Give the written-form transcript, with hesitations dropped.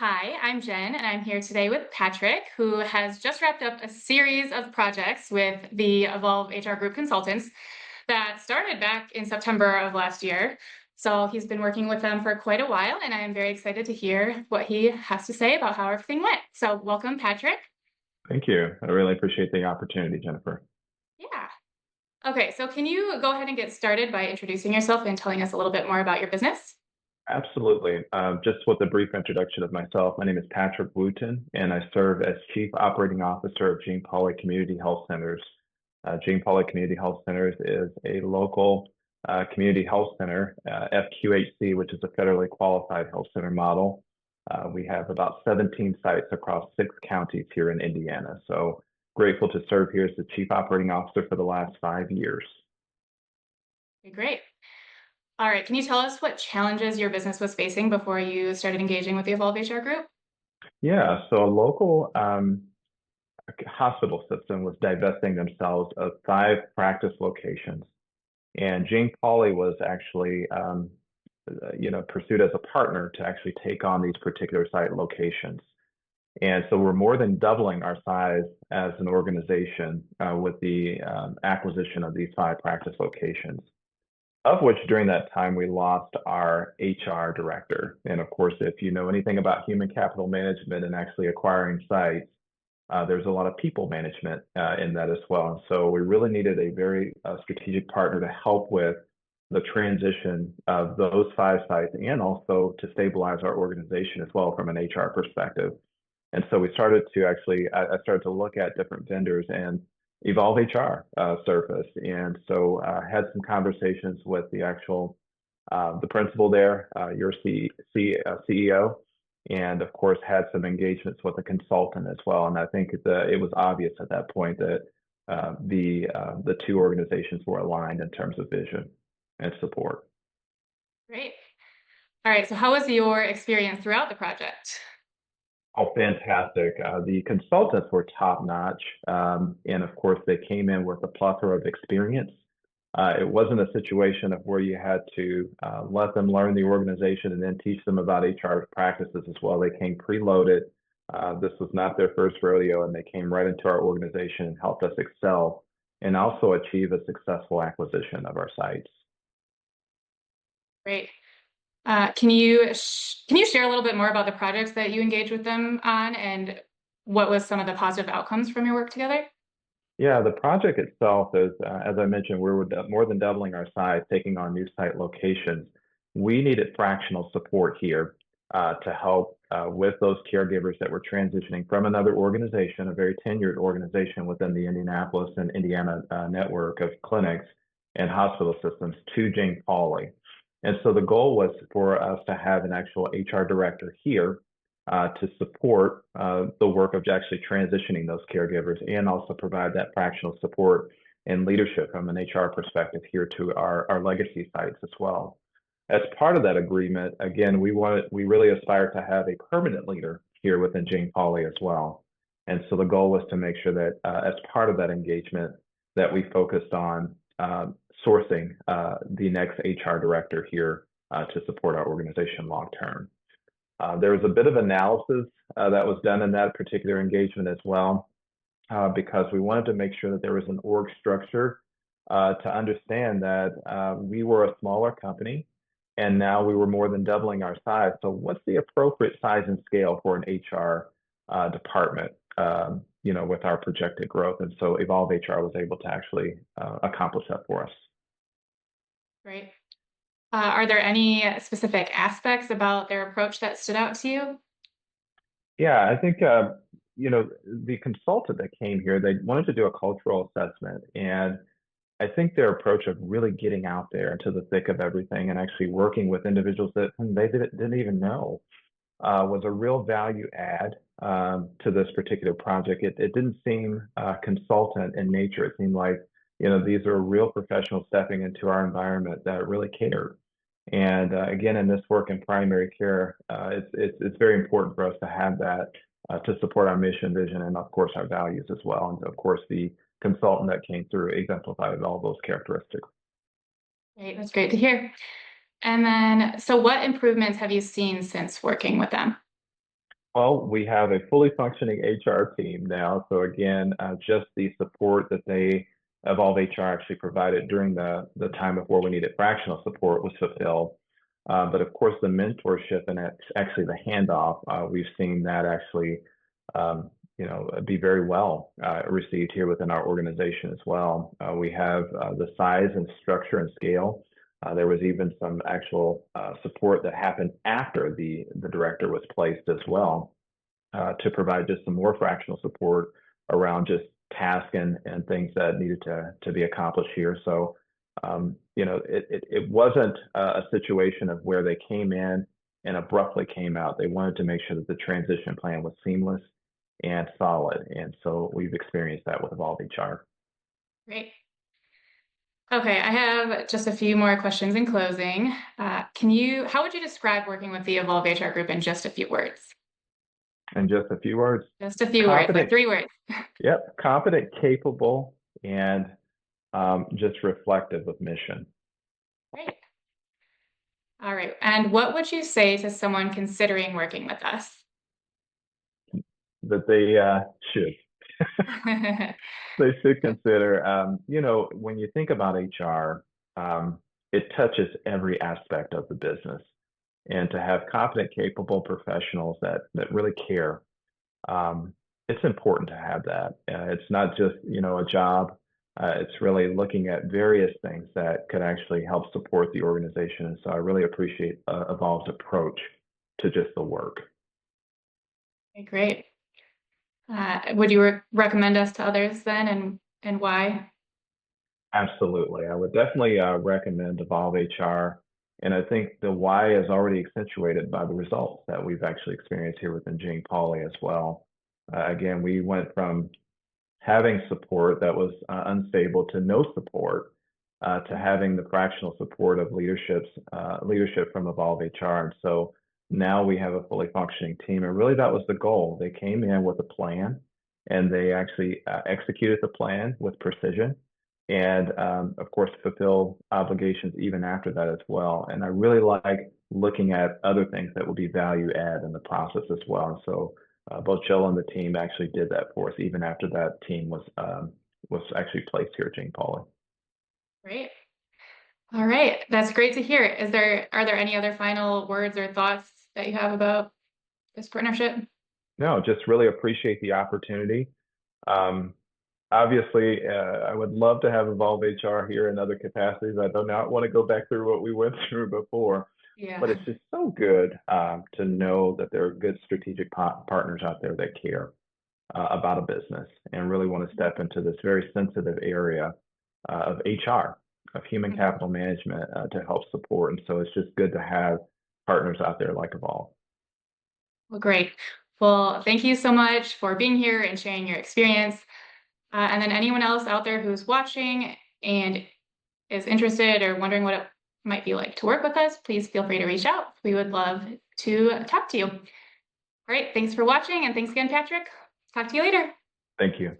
Hi, I'm Jen, and I'm here today with Patrick, who has just wrapped up a series of projects with the Evolve HR Group consultants that started back in September of last year. So he's been working with them for quite a while, and I am very excited to hear what he has to say about how everything went. So, welcome, Patrick. Thank you. I really appreciate the opportunity, Jennifer. Yeah. Okay, so can you go ahead and get started by introducing yourself and telling us a little bit more about your business? Absolutely. Just with a brief introduction of myself, my name is Patrick Wooten, and I serve as Chief Operating Officer of Gene Pauley Community Health Centers. Gene Pauley Community Health Centers is a local community health center, FQHC, which is a federally qualified health center model. We have about 17 sites across 6 counties here in Indiana. So grateful to serve here as the Chief Operating Officer for the last 5 years. Okay, great. All right, can you tell us what challenges your business was facing before you started engaging with the Evolve HR Group? Yeah, so a local hospital system was divesting themselves of 5 practice locations. And Gene Pauley was actually, pursued as a partner to actually take on these particular site locations. And so we're more than doubling our size as an organization with the acquisition of these 5 practice locations, of which during that time we lost our HR director. And of course, if you know anything about human capital management and actually acquiring sites, there's a lot of people management in that as well. And so we really needed a very strategic partner to help with the transition of those 5 sites and also to stabilize our organization as well from an HR perspective. And so we started to I started to look at different vendors and Evolve HR surfaced. And so had some conversations with the principal there, your CEO, and of course had some engagements with a consultant as well. And I think it was obvious at that point that the 2 organizations were aligned in terms of vision and support. Great. All right, so how was your experience throughout the project? Oh, fantastic. The consultants were top notch. And of course, they came in with a plethora of experience. It wasn't a situation of where you had to let them learn the organization and then teach them about HR practices as well. They came preloaded. This was not their first rodeo, and they came right into our organization and helped us excel and also achieve a successful acquisition of our sites. Great. Can you share a little bit more about the projects that you engaged with them on and what was some of the positive outcomes from your work together? Yeah, the project itself is, as I mentioned, we were more than doubling our size, taking on new site locations. We needed fractional support here to help with those caregivers that were transitioning from another organization, a very tenured organization within the Indianapolis and Indiana network of clinics and hospital systems to Jane Pauley. And so the goal was for us to have an actual HR director here to support the work of actually transitioning those caregivers and also provide that fractional support and leadership from an HR perspective here to our legacy sites as well. As part of that agreement, again, we really aspire to have a permanent leader here within Jane Pauley as well. And so the goal was to make sure that as part of that engagement, that we focused on sourcing the next HR director here to support our organization long term. There was a bit of analysis that was done in that particular engagement as well, because we wanted to make sure that there was an org structure to understand that we were a smaller company and now we were more than doubling our size. So what's the appropriate size and scale for an HR department, with our projected growth? And so Evolve HR was able to actually accomplish that for us. Great. Are there any specific aspects about their approach that stood out to you? Yeah, I think the consultant that came here, they wanted to do a cultural assessment, and I think their approach of really getting out there into the thick of everything and actually working with individuals that they didn't even know was a real value add to this particular project. It didn't seem consultant in nature. It seemed like these are real professionals stepping into our environment that really cared. And again, in this work in primary care, it's very important for us to have that to support our mission, vision, and of course our values as well. And of course, the consultant that came through exemplified all those characteristics. Great, that's great to hear. And then, so what improvements have you seen since working with them? Well, we have a fully functioning HR team now. So again, just the support that they Evolve HR actually provided during the time before we needed fractional support was fulfilled. But of course, the mentorship and actually the handoff, we've seen that actually, um, be very well received here within our organization as well. We have the size and structure and scale. There was even some actual support that happened after the director was placed as well to provide just some more fractional support around just tasks and things that needed to be accomplished here. So, it wasn't a situation of where they came in and abruptly came out. They wanted to make sure that the transition plan was seamless and solid. And so we've experienced that with Evolve HR. Great. Okay, I have just a few more questions in closing. How would you describe working with the Evolve HR group in just a few words? And just a few words, Just a few words, like confident, 3 words. yep, confident, capable, and just reflective of mission. Great. All right. And what would you say to someone considering working with us? That they should. They should consider, when you think about HR, it touches every aspect of the business. And to have competent, capable professionals that really care, it's important to have that. It's not just, a job. It's really looking at various things that could actually help support the organization. And so I really appreciate Evolve's approach to just the work. Okay, great. Would you recommend us to others then, and why? Absolutely. I would definitely recommend Evolve HR. And I think the why is already accentuated by the results that we've actually experienced here within Jane Pauley as well. Again, we went from having support that was unstable to no support to having the fractional support of leadership from Evolve HR. And so now we have a fully functioning team. And really, that was the goal. They came in with a plan and they actually executed the plan with precision and of course fulfill obligations even after that as well. And I really like looking at other things that will be value add in the process as well. And so both Jill and the team actually did that for us even after that team was actually placed here at Jane Pauley. Great. All right. That's great to hear. Are there any other final words or thoughts that you have about this partnership? No, just really appreciate the opportunity. Um, Obviously, I would love to have Evolve HR here in other capacities. I do not want to go back through what we went through before, but Yeah. it's just so good to know that there are good strategic partners out there that care about a business and really want to step into this very sensitive area of HR, of human Mhm. capital management to help support. And so it's just good to have partners out there like Evolve. Well, great. Well, thank you so much for being here and sharing your experience. And then anyone else out there who's watching and is interested or wondering what it might be like to work with us, please feel free to reach out. We would love to talk to you. All right. Thanks for watching. And thanks again, Patrick. Talk to you later. Thank you.